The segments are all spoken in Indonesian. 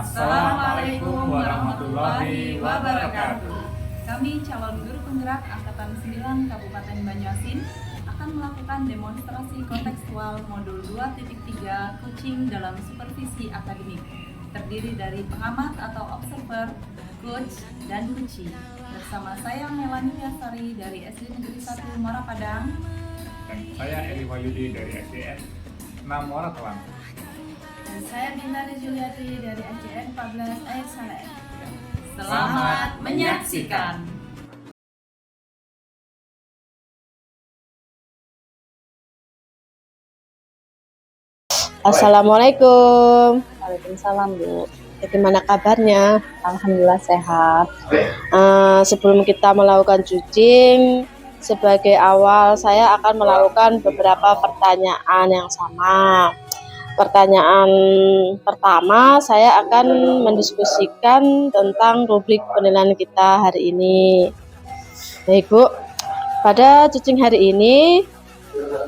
Assalamualaikum warahmatullahi wabarakatuh. Kami calon guru penggerak Angkatan 9 Kabupaten Banyuasin akan melakukan demonstrasi kontekstual modul 2.3 coaching dalam supervisi akademik, terdiri dari pengamat atau observer, coach, dan coachee. Bersama saya Melani Yasari dari SD Negeri 1 Muara Padang. Dan saya Eli Wahyudi dari SDN 6 Muara Telang. Dan saya Bintani Juliati dari SDN 14 Air Saleh. Selamat menyaksikan. Assalamualaikum. Waalaikumsalam, Bu. Bagaimana kabarnya? Alhamdulillah sehat. Sebelum kita melakukan judging, sebagai awal saya akan melakukan beberapa pertanyaan yang sama. Pertanyaan pertama, saya akan mendiskusikan tentang rubrik penilaian kita hari ini. Baik, Bu. Pada judging hari ini,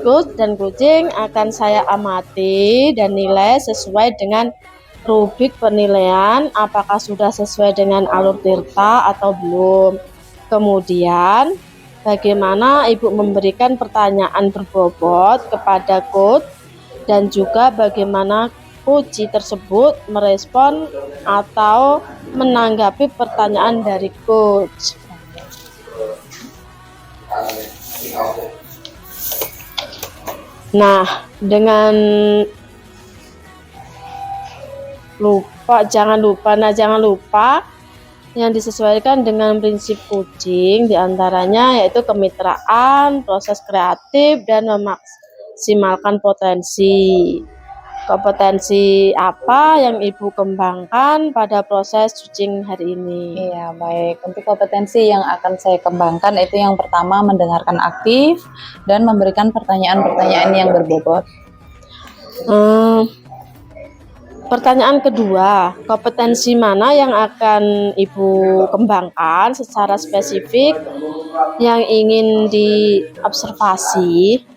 coach dan coaching akan saya amati dan nilai sesuai dengan rubrik penilaian, apakah sudah sesuai dengan alur tirta atau belum. Kemudian, bagaimana Ibu memberikan pertanyaan berbobot kepada coach dan juga bagaimana coachee tersebut merespon atau menanggapi pertanyaan dari coach. Nah, dengan jangan lupa yang disesuaikan dengan prinsip coaching diantaranya yaitu kemitraan, proses kreatif, dan memaksimalkan potensi. Kompetensi apa yang Ibu kembangkan pada proses coaching hari ini? Iya, baik. Untuk kompetensi yang akan saya kembangkan itu yang pertama mendengarkan aktif dan memberikan pertanyaan-pertanyaan yang berbobot. Pertanyaan kedua, kompetensi mana yang akan Ibu kembangkan secara spesifik yang ingin diobservasi?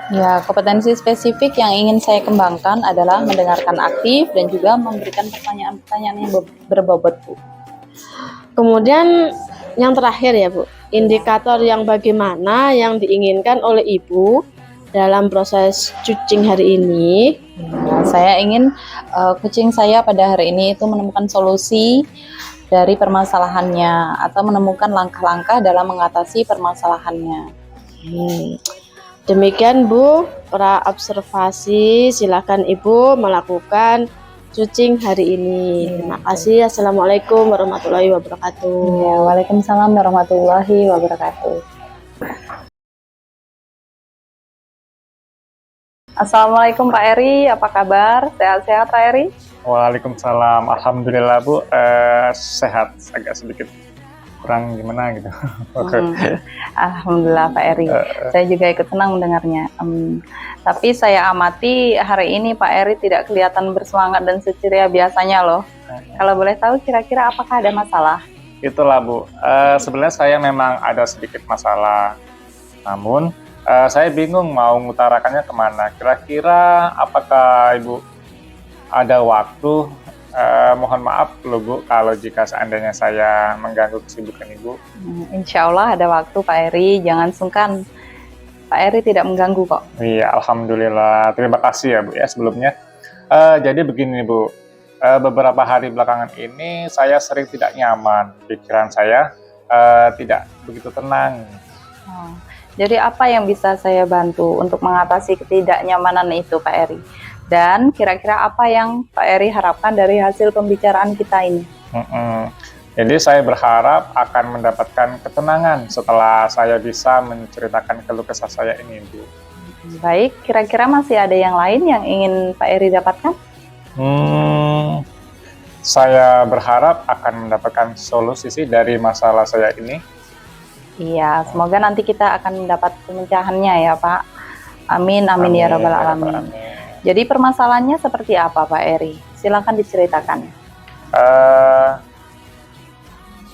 Ya, kompetensi spesifik yang ingin saya kembangkan adalah mendengarkan aktif dan juga memberikan pertanyaan-pertanyaan yang berbobot, Bu. Kemudian yang terakhir ya, Bu, indikator yang bagaimana yang diinginkan oleh Ibu dalam proses coaching hari ini? Nah, saya ingin coaching saya pada hari ini itu menemukan solusi dari permasalahannya atau menemukan langkah-langkah dalam mengatasi permasalahannya. Demikian, Bu, pra observasi. Silakan Ibu melakukan coaching hari ini. Terima kasih. Assalamualaikum warahmatullahi wabarakatuh. Ya, waalaikumsalam warahmatullahi wabarakatuh. Assalamualaikum Pak Eri, apa kabar? Sehat-sehat Pak Eri? Waalaikumsalam. Alhamdulillah, Bu, sehat, agak sedikit kurang gimana gitu. Alhamdulillah Pak Eri, saya juga ikut senang mendengarnya. Tapi saya amati hari ini Pak Eri tidak kelihatan bersemangat dan seceria biasanya loh. Kalau boleh tahu kira-kira apakah ada masalah? Itulah, Bu. Sebenarnya saya memang ada sedikit masalah. Namun saya bingung mau mengutarakannya kemana. Kira-kira apakah Ibu ada waktu? Mohon maaf loh, Bu, kalau jika seandainya saya mengganggu kesibukan Ibu. Insya Allah ada waktu Pak Eri, jangan sungkan. Pak Eri tidak mengganggu kok. Iya, Alhamdulillah. Terima kasih ya, Bu, ya sebelumnya. Jadi begini, Bu. Beberapa hari belakangan ini saya sering tidak nyaman. Pikiran saya tidak begitu tenang. Jadi apa yang bisa saya bantu untuk mengatasi ketidaknyamanan itu Pak Eri? Dan kira-kira apa yang Pak Eri harapkan dari hasil pembicaraan kita ini? Jadi saya berharap akan mendapatkan ketenangan setelah saya bisa menceritakan keluh kesah saya ini, Bu. Baik, kira-kira masih ada yang lain yang ingin Pak Eri dapatkan? Saya berharap akan mendapatkan solusi sih dari masalah saya ini. Iya, semoga nanti kita akan mendapat pemecahannya ya Pak. Amin, amin ya rabbal alamin. Jadi permasalahannya seperti apa Pak Eri? Silakan diceritakan.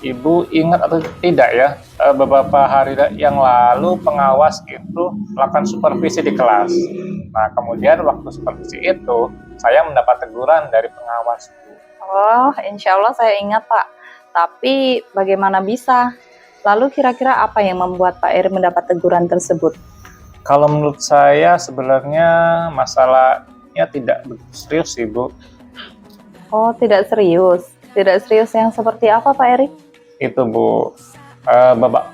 Ibu ingat atau tidak ya, beberapa hari yang lalu pengawas itu melakukan supervisi di kelas. Nah, kemudian waktu supervisi itu, saya mendapat teguran dari pengawas. Oh, insya Allah saya ingat Pak. Tapi bagaimana bisa? Lalu kira-kira apa yang membuat Pak Eri mendapat teguran tersebut? Kalau menurut saya sebenarnya masalahnya tidak begitu serius sih Bu. Oh, tidak serius. Tidak serius yang seperti apa Pak Eri? Itu Bu,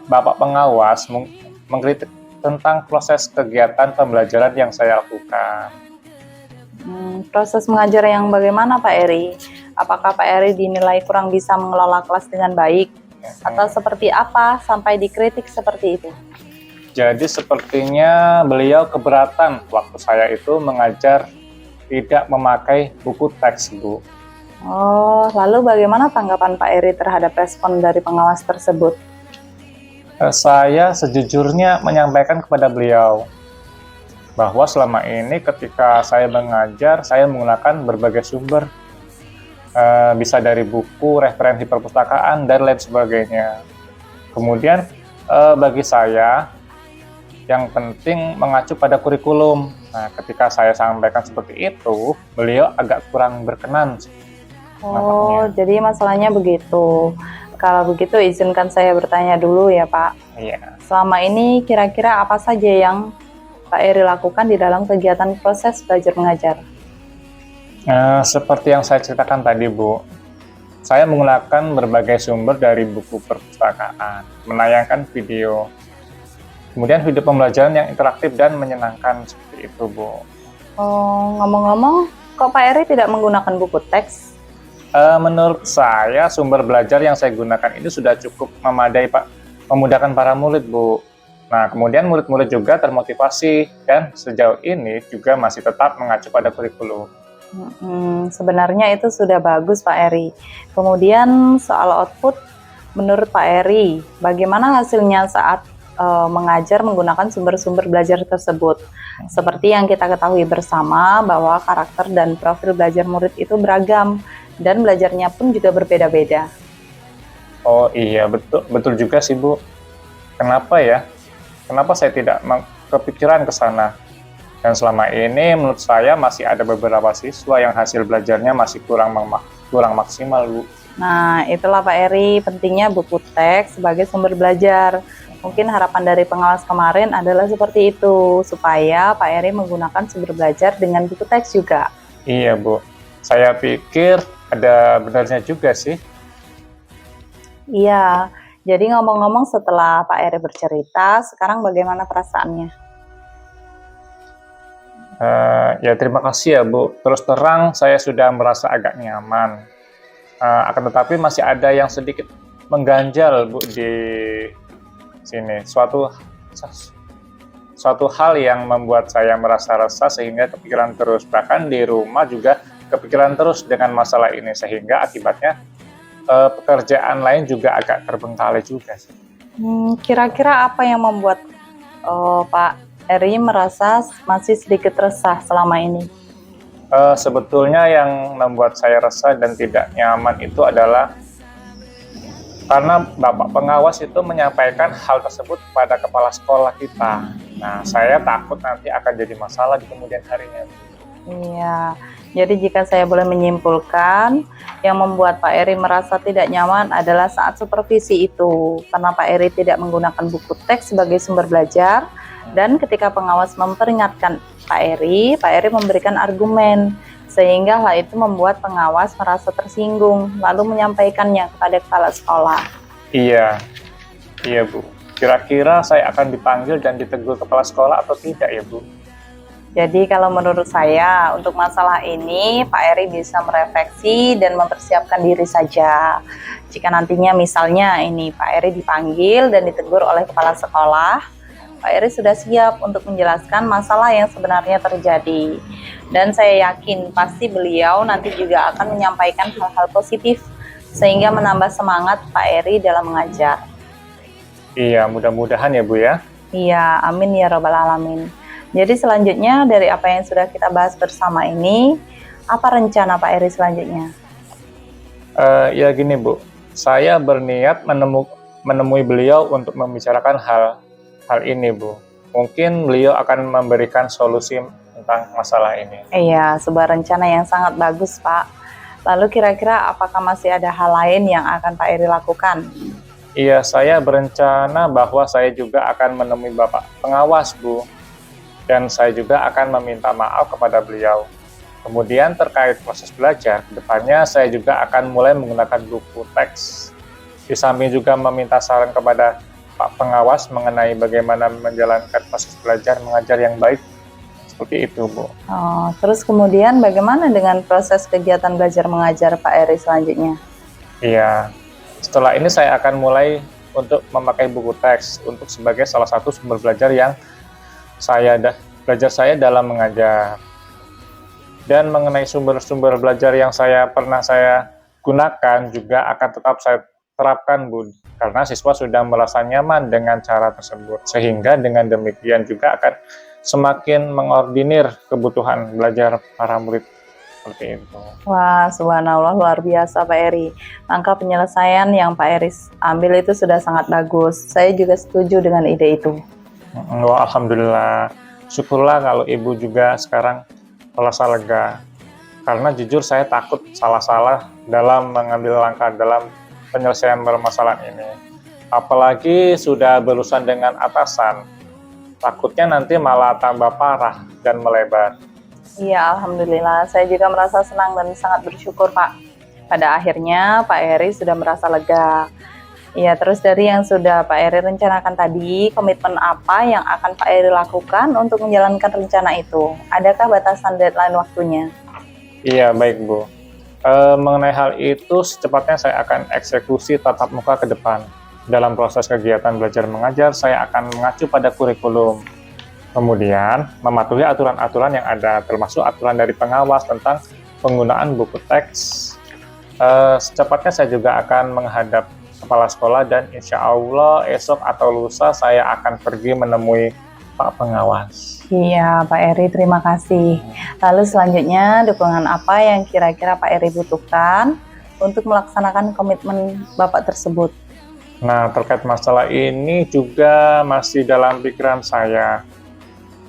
Bapak pengawas mengkritik tentang proses kegiatan pembelajaran yang saya lakukan. Proses mengajar yang bagaimana Pak Eri? Apakah Pak Eri dinilai kurang bisa mengelola kelas dengan baik? Atau seperti apa sampai dikritik seperti itu? Jadi sepertinya beliau keberatan waktu saya itu mengajar tidak memakai buku teks, Bu. Oh, lalu bagaimana tanggapan Pak Eri terhadap respon dari pengawas tersebut? Saya sejujurnya menyampaikan kepada beliau bahwa selama ini ketika saya mengajar, saya menggunakan berbagai sumber, bisa dari buku, referensi perpustakaan, dan lain sebagainya. Kemudian bagi saya, yang penting mengacu pada kurikulum. Nah, ketika saya sampaikan seperti itu, beliau agak kurang berkenan. Oh, jadi masalahnya begitu. Kalau begitu izinkan saya bertanya dulu ya Pak. Iya. Selama ini kira-kira apa saja yang Pak Eri lakukan di dalam kegiatan proses belajar mengajar? Seperti yang saya ceritakan tadi Bu, saya menggunakan berbagai sumber dari buku perpustakaan, menayangkan video, kemudian video pembelajaran yang interaktif dan menyenangkan seperti itu Bu. Oh, ngomong-ngomong, kok Pak Eri tidak menggunakan buku teks? Menurut saya sumber belajar yang saya gunakan ini sudah cukup memadai Pak, memudahkan para murid Bu. Nah, kemudian murid-murid juga termotivasi dan sejauh ini juga masih tetap mengacu pada kurikulum. Sebenarnya itu sudah bagus Pak Eri. Kemudian soal output, menurut Pak Eri, bagaimana hasilnya saat mengajar menggunakan sumber-sumber belajar tersebut? Seperti yang kita ketahui bersama bahwa karakter dan profil belajar murid itu beragam dan belajarnya pun juga berbeda-beda. Oh iya, betul juga sih Bu. Kenapa ya? Kenapa saya tidak kepikiran ke sana? Dan selama ini menurut saya masih ada beberapa siswa yang hasil belajarnya masih kurang maksimal, Bu. Nah, itulah Pak Eri, pentingnya buku teks sebagai sumber belajar. Mungkin harapan dari pengawas kemarin adalah seperti itu, supaya Pak Eri menggunakan sumber belajar dengan buku teks juga. Iya, Bu. Saya pikir ada benarnya juga sih. Iya, jadi ngomong-ngomong setelah Pak Eri bercerita, sekarang bagaimana perasaannya? Ya terima kasih ya Bu. Terus terang saya sudah merasa agak nyaman. Akan tetapi masih ada yang sedikit mengganjal Bu di sini. Suatu hal yang membuat saya merasa resah sehingga kepikiran terus. Bahkan di rumah juga kepikiran terus dengan masalah ini sehingga akibatnya pekerjaan lain juga agak terbengkalai juga sih. Kira-kira apa yang membuat Pak Eri merasa masih sedikit resah selama ini? Sebetulnya yang membuat saya resah dan tidak nyaman itu adalah karena Bapak pengawas itu menyampaikan hal tersebut kepada kepala sekolah kita. Nah, saya takut nanti akan jadi masalah di kemudian harinya. Iya, jadi jika saya boleh menyimpulkan, yang membuat Pak Eri merasa tidak nyaman adalah saat supervisi itu, karena Pak Eri tidak menggunakan buku teks sebagai sumber belajar, dan ketika pengawas memperingatkan Pak Eri memberikan argumen, sehingga hal itu membuat pengawas merasa tersinggung, lalu menyampaikannya kepada kepala sekolah. Iya Bu. Kira-kira saya akan dipanggil dan ditegur kepala sekolah atau tidak ya Bu? Jadi kalau menurut saya untuk masalah ini Pak Eri bisa merefleksi dan mempersiapkan diri saja. Jika nantinya misalnya ini Pak Eri dipanggil dan ditegur oleh kepala sekolah, Pak Eri sudah siap untuk menjelaskan masalah yang sebenarnya terjadi. Dan saya yakin pasti beliau nanti juga akan menyampaikan hal-hal positif sehingga menambah semangat Pak Eri dalam mengajar. Iya, mudah-mudahan ya Bu ya. Iya, amin ya robbal alamin. Jadi selanjutnya dari apa yang sudah kita bahas bersama ini, apa rencana Pak Eri selanjutnya? Ya gini Bu, saya berniat menemui beliau untuk membicarakan hal ini Bu. Mungkin beliau akan memberikan solusi tentang masalah ini. Iya, sebuah rencana yang sangat bagus Pak. Lalu kira-kira apakah masih ada hal lain yang akan Pak Eri lakukan? Iya, saya berencana bahwa saya juga akan menemui Bapak pengawas, Bu. Dan saya juga akan meminta maaf kepada beliau. Kemudian terkait proses belajar, kedepannya saya juga akan mulai menggunakan buku teks. Di samping juga meminta saran kepada Pak pengawas mengenai bagaimana menjalankan proses belajar mengajar yang baik. Seperti itu, Bu. Oh, terus kemudian bagaimana dengan proses kegiatan belajar mengajar Pak Eri selanjutnya? Iya, setelah ini saya akan mulai untuk memakai buku teks untuk sebagai salah satu sumber belajar yang belajar saya dalam mengajar. Dan mengenai sumber-sumber belajar yang pernah saya gunakan juga akan tetap saya terapkan, Bu, karena siswa sudah merasa nyaman dengan cara tersebut, sehingga dengan demikian juga akan semakin mengordinir kebutuhan belajar para murid. Seperti itu. Wah, subhanallah, luar biasa Pak Eri. Langkah penyelesaian yang Pak Eri ambil itu sudah sangat bagus. Saya juga setuju dengan ide itu. Wah, alhamdulillah. Syukurlah kalau Ibu juga sekarang merasa lega. Karena jujur saya takut salah-salah dalam mengambil langkah dalam penyelesaian permasalahan ini. Apalagi sudah berurusan dengan atasan. Takutnya nanti malah tambah parah dan melebar. Iya, alhamdulillah. Saya juga merasa senang dan sangat bersyukur, Pak. Pada akhirnya Pak Eri sudah merasa lega. Iya, terus dari yang sudah Pak Eri rencanakan tadi, komitmen apa yang akan Pak Eri lakukan untuk menjalankan rencana itu? Adakah batasan deadline waktunya? Iya, baik, Bu. Mengenai hal itu, secepatnya saya akan eksekusi tatap muka ke depan. Dalam proses kegiatan belajar mengajar, saya akan mengacu pada kurikulum. Kemudian, mematuhi aturan-aturan yang ada, termasuk aturan dari pengawas tentang penggunaan buku teks. Secepatnya saya juga akan menghadap kepala sekolah dan insya Allah esok atau lusa saya akan pergi menemui Pak pengawas. Iya, Pak Eri, terima kasih. Lalu selanjutnya, dukungan apa yang kira-kira Pak Eri butuhkan untuk melaksanakan komitmen Bapak tersebut? Nah, terkait masalah ini juga masih dalam pikiran saya.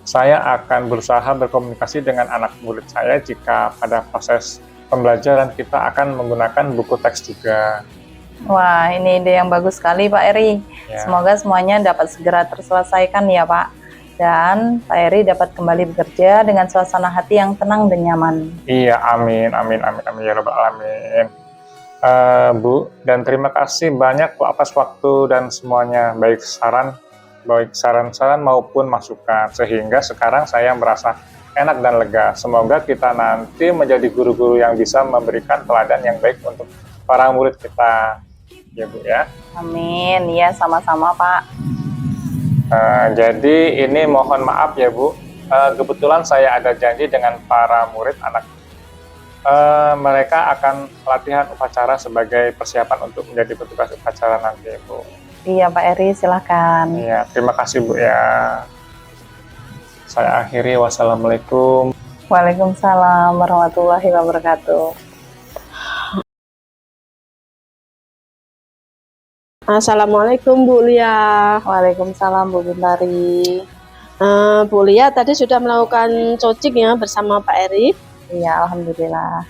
Saya akan berusaha berkomunikasi dengan anak murid saya jika pada proses pembelajaran kita akan menggunakan buku teks juga. Wah, ini ide yang bagus sekali Pak Eri. Ya. Semoga semuanya dapat segera terselesaikan ya Pak. Dan Pak Eri dapat kembali bekerja dengan suasana hati yang tenang dan nyaman. Iya, amin, amin, amin, amin, ya Rabbal Alamin. Bu, dan terima kasih banyak Bu atas waktu dan semuanya, baik saran-saran maupun masukan, sehingga sekarang saya merasa enak dan lega. Semoga kita nanti menjadi guru-guru yang bisa memberikan teladan yang baik untuk para murid kita, ya Bu ya. Amin, ya sama-sama Pak. Jadi ini mohon maaf ya Bu, kebetulan saya ada janji dengan para murid anak. Mereka akan latihan upacara sebagai persiapan untuk menjadi petugas upacara nanti, Bu. Iya, Pak Eri, silahkan. Iya, terima kasih, Bu ya. Saya akhiri, wassalamualaikum. Waalaikumsalam warahmatullahi wabarakatuh. Assalamualaikum Bu Lia. Waalaikumsalam Bu Bintari. Bu Lia tadi sudah melakukan coaching ya bersama Pak Eri. Iya, alhamdulillah.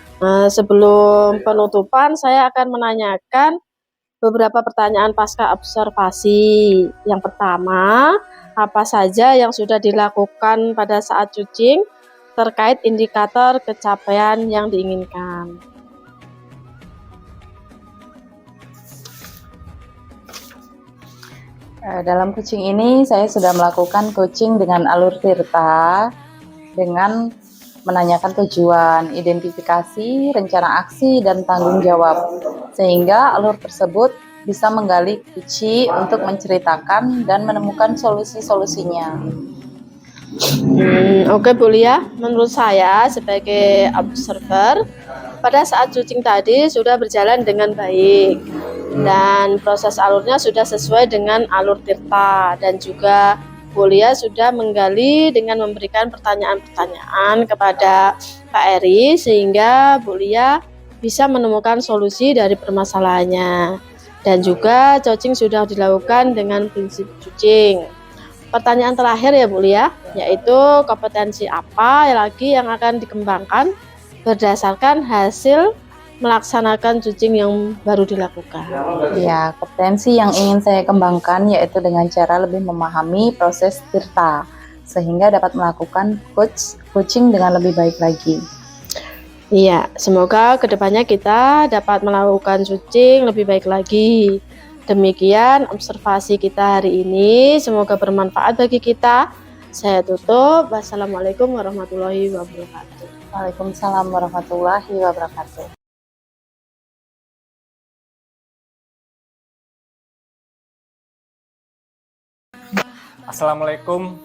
Sebelum penutupan, saya akan menanyakan beberapa pertanyaan pasca observasi. Yang pertama, apa saja yang sudah dilakukan pada saat coaching terkait indikator capaian yang diinginkan? Dalam coaching ini, saya sudah melakukan coaching dengan alur tirta dengan menanyakan tujuan, identifikasi, rencana aksi, dan tanggung jawab. Sehingga alur tersebut bisa menggali kunci untuk menceritakan dan menemukan solusi-solusinya. Oke Bu Lia, menurut saya sebagai observer, pada saat coaching tadi sudah berjalan dengan baik. Dan proses alurnya sudah sesuai dengan alur tirta dan juga Bu Lia sudah menggali dengan memberikan pertanyaan-pertanyaan kepada Pak Eri sehingga Bu Lia bisa menemukan solusi dari permasalahannya. Dan juga coaching sudah dilakukan dengan prinsip coaching. Pertanyaan terakhir ya Bu Lia, yaitu kompetensi apa lagi yang akan dikembangkan berdasarkan hasil melaksanakan cucing yang baru dilakukan. Ya, kompetensi yang ingin saya kembangkan yaitu dengan cara lebih memahami proses tirta, sehingga dapat melakukan coaching dengan lebih baik lagi. Iya, semoga kedepannya kita dapat melakukan cucing lebih baik lagi. Demikian observasi kita hari ini, semoga bermanfaat bagi kita. Saya tutup. Wassalamualaikum warahmatullahi wabarakatuh. Waalaikumsalam warahmatullahi wabarakatuh. Assalamualaikum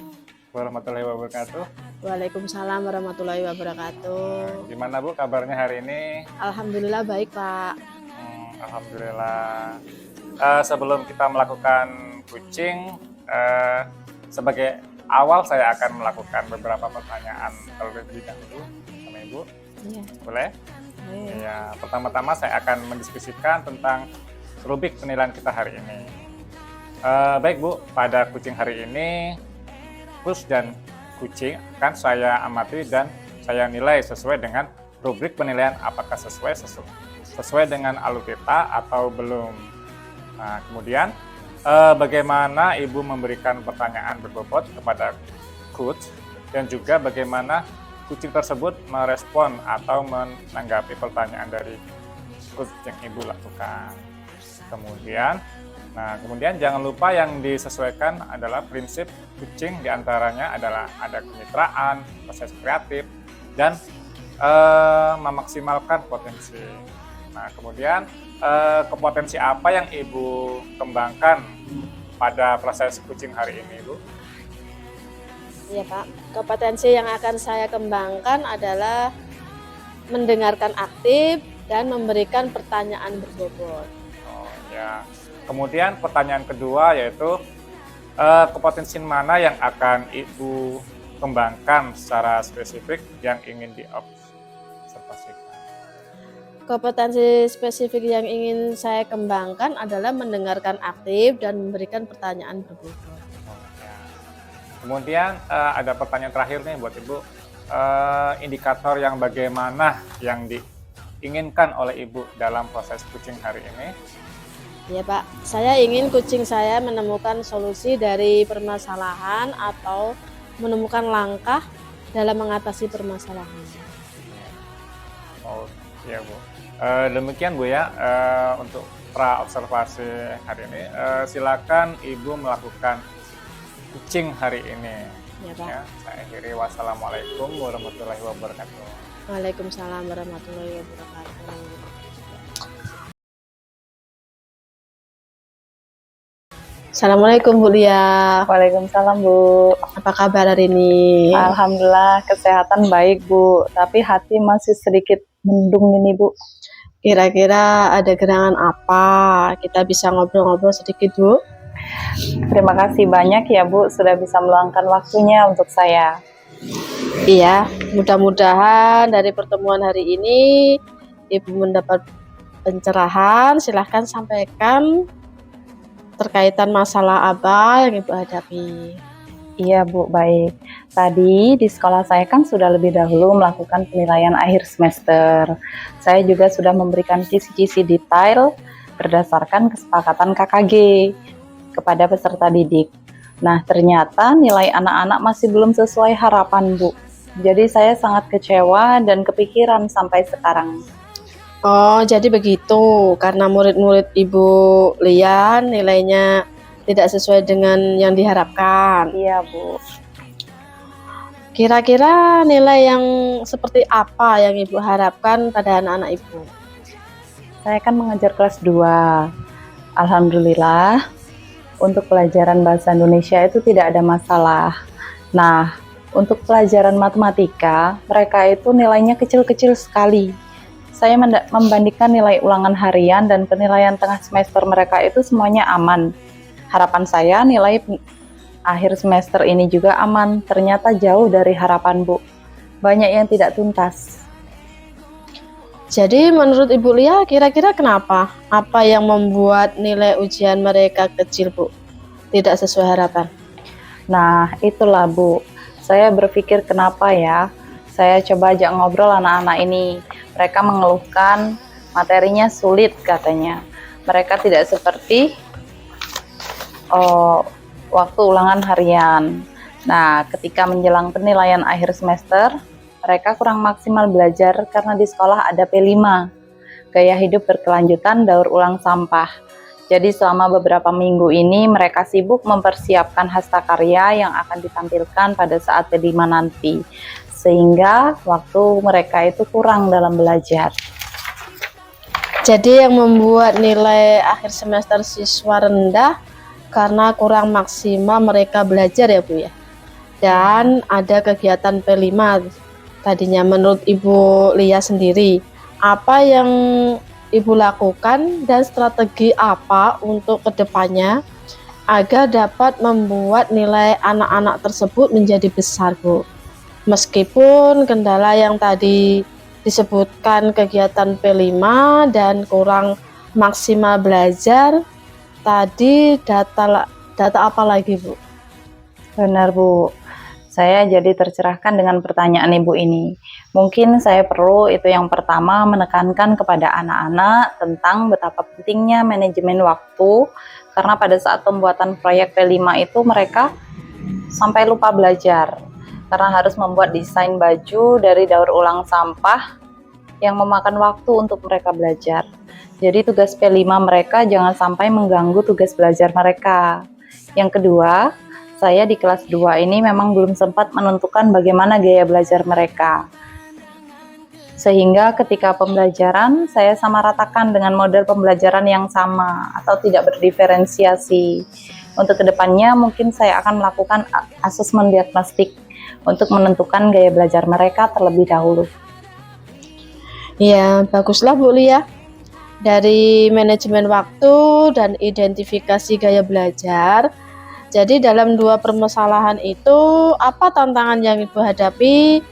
warahmatullahi wabarakatuh. Waalaikumsalam warahmatullahi wabarakatuh. Gimana Bu kabarnya hari ini? Alhamdulillah baik, Pak. Alhamdulillah. Sebelum kita melakukan kucing, sebagai awal saya akan melakukan beberapa pertanyaan terlebih dahulu sama Ibu. Iya. Boleh? Ya, pertama-tama saya akan mendiskusikan tentang rubrik penilaian kita hari ini. Baik Bu, pada kucing hari ini, Kus dan kucing akan saya amati dan saya nilai sesuai dengan rubrik penilaian apakah sesuai dengan alur tirta atau belum. Nah, kemudian bagaimana Ibu memberikan pertanyaan berbobot kepada Kus dan juga bagaimana kucing tersebut merespon atau menanggapi pertanyaan dari Kus yang Ibu lakukan. Kemudian jangan lupa yang disesuaikan adalah prinsip kucing, diantaranya adalah ada kemitraan, proses kreatif, dan memaksimalkan potensi. Nah, kemudian kompetensi apa yang Ibu kembangkan pada proses kucing hari ini, Bu? Iya, Pak. Kompetensi yang akan saya kembangkan adalah mendengarkan aktif dan memberikan pertanyaan berbobot. Oh, ya. Kemudian pertanyaan kedua yaitu kompetensi mana yang akan Ibu kembangkan secara spesifik yang ingin diobservasikan? Kompetensi spesifik yang ingin saya kembangkan adalah mendengarkan aktif dan memberikan pertanyaan berbobot. Oh, ya. Kemudian ada pertanyaan terakhir nih buat Ibu. Indikator yang bagaimana yang diinginkan oleh Ibu dalam proses kucing hari ini? Ya Pak, saya ingin kucing saya menemukan solusi dari permasalahan atau menemukan langkah dalam mengatasi permasalahan. Oh iya Bu, demikian Bu ya untuk pra observasi hari ini. Silakan Ibu melakukan kucing hari ini. Ya Pak. Ya, saya akhiri. Wassalamualaikum warahmatullahi wabarakatuh. Waalaikumsalam warahmatullahi wabarakatuh. Assalamualaikum Bu Lia. Waalaikumsalam Bu. Apa kabar hari ini? Alhamdulillah kesehatan baik Bu, tapi hati masih sedikit mendung ini Bu. Kira-kira ada gerangan apa? Kita bisa ngobrol-ngobrol sedikit Bu. Terima kasih banyak ya Bu sudah bisa meluangkan waktunya untuk saya. Iya, mudah-mudahan dari pertemuan hari ini Ibu mendapat pencerahan. Silahkan sampaikan terkaitan masalah apa yang Ibu hadapi. Iya Bu, baik. Tadi di sekolah saya kan sudah lebih dahulu melakukan penilaian akhir semester. Saya juga sudah memberikan kisi-kisi detail berdasarkan kesepakatan KKG kepada peserta didik. Nah, ternyata nilai anak-anak masih belum sesuai harapan Bu. Jadi saya sangat kecewa dan kepikiran sampai sekarang. Oh, jadi begitu. Karena murid-murid Ibu Lian nilainya tidak sesuai dengan yang diharapkan. Iya, Bu. Kira-kira nilai yang seperti apa yang Ibu harapkan pada anak-anak Ibu? Saya kan mengajar kelas 2. Alhamdulillah, untuk pelajaran bahasa Indonesia itu tidak ada masalah. Nah, untuk pelajaran matematika, mereka itu nilainya kecil-kecil sekali. Saya membandingkan nilai ulangan harian dan penilaian tengah semester mereka itu semuanya aman. Harapan saya nilai akhir semester ini juga aman. Ternyata jauh dari harapan Bu. Banyak yang tidak tuntas. Jadi menurut Ibu Lia kira-kira kenapa? Apa yang membuat nilai ujian mereka kecil Bu? Tidak sesuai harapan? Nah itulah Bu. Saya berpikir kenapa ya. Saya coba ajak ngobrol anak-anak ini. Mereka mengeluhkan materinya sulit katanya. Mereka tidak seperti waktu ulangan harian. Nah, ketika menjelang penilaian akhir semester, mereka kurang maksimal belajar karena di sekolah ada P5, gaya hidup berkelanjutan daur ulang sampah. Jadi selama beberapa minggu ini mereka sibuk mempersiapkan hastakarya yang akan ditampilkan pada saat P5 nanti. Sehingga waktu mereka itu kurang dalam belajar. Jadi yang membuat nilai akhir semester siswa rendah karena kurang maksimal mereka belajar ya Bu ya. Dan ada kegiatan P5 tadinya. Menurut Ibu Lia sendiri, apa yang Ibu lakukan dan strategi apa untuk kedepannya agar dapat membuat nilai anak-anak tersebut menjadi besar Bu? Meskipun kendala yang tadi disebutkan kegiatan P5 dan kurang maksimal belajar, tadi data apa lagi Bu? Benar Bu, saya jadi tercerahkan dengan pertanyaan Ibu ini. Mungkin saya perlu itu yang pertama menekankan kepada anak-anak tentang betapa pentingnya manajemen waktu, karena pada saat pembuatan proyek P5 itu mereka sampai lupa belajar karena harus membuat desain baju dari daur ulang sampah yang memakan waktu untuk mereka belajar. Jadi tugas P5 mereka jangan sampai mengganggu tugas belajar mereka. Yang kedua, saya di kelas 2 ini memang belum sempat menentukan bagaimana gaya belajar mereka. Sehingga ketika pembelajaran, saya sama ratakan dengan model pembelajaran yang sama atau tidak berdiferensiasi. Untuk kedepannya mungkin saya akan melakukan asesmen diagnostik untuk menentukan gaya belajar mereka terlebih dahulu. Ya, baguslah Bu Lia. Dari manajemen waktu dan identifikasi gaya belajar. Jadi dalam dua permasalahan itu, apa tantangan yang Ibu hadapi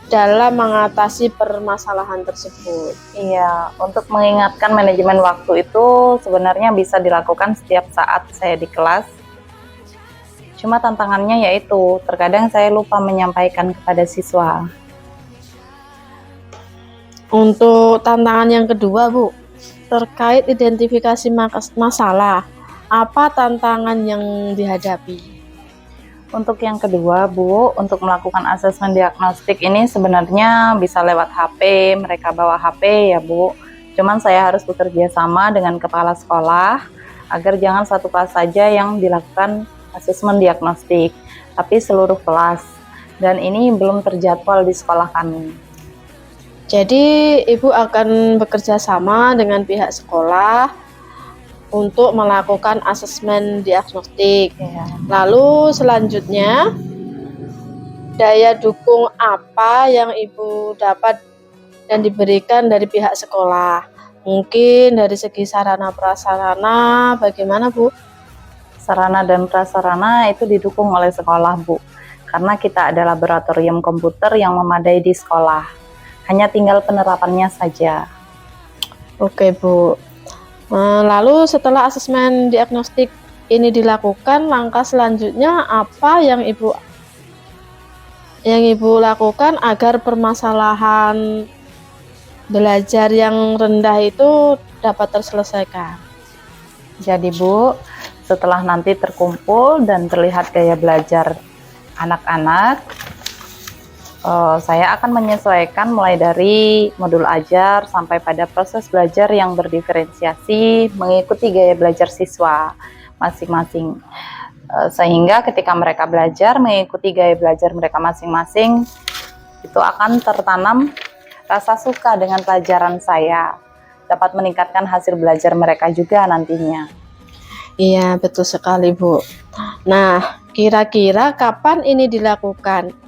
dalam mengatasi permasalahan tersebut? Iya, untuk mengingatkan manajemen waktu itu sebenarnya bisa dilakukan setiap saat saya di kelas. Cuma tantangannya yaitu, terkadang saya lupa menyampaikan kepada siswa. Untuk tantangan yang kedua Bu, terkait identifikasi masalah, apa tantangan yang dihadapi? Untuk yang kedua Bu, untuk melakukan asesmen diagnostik ini sebenarnya bisa lewat HP, mereka bawa HP ya Bu. Cuman saya harus bekerja sama dengan kepala sekolah, agar jangan satu kelas saja yang dilakukan asesmen diagnostik, tapi seluruh kelas. Dan ini belum terjadwal di sekolah kami. Jadi Ibu akan bekerja sama dengan pihak sekolah untuk melakukan asesmen diagnostik. Ya. Lalu selanjutnya, daya dukung apa yang Ibu dapat dan diberikan dari pihak sekolah? Mungkin dari segi sarana prasarana, bagaimana Bu? Sarana dan prasarana itu didukung oleh sekolah Bu, karena kita ada laboratorium komputer yang memadai di sekolah. Hanya tinggal penerapannya saja. Oke Bu. Lalu setelah asesmen diagnostik ini dilakukan, langkah selanjutnya apa yang Ibu lakukan agar permasalahan belajar yang rendah itu dapat terselesaikan? Jadi Bu, setelah nanti terkumpul dan terlihat gaya belajar anak-anak, saya akan menyesuaikan mulai dari modul ajar sampai pada proses belajar yang berdiferensiasi mengikuti gaya belajar siswa masing-masing. Sehingga ketika mereka belajar mengikuti gaya belajar mereka masing-masing, itu akan tertanam rasa suka dengan pelajaran saya, dapat meningkatkan hasil belajar mereka juga nantinya. Iya, betul sekali Bu. Nah, kira-kira kapan ini dilakukan?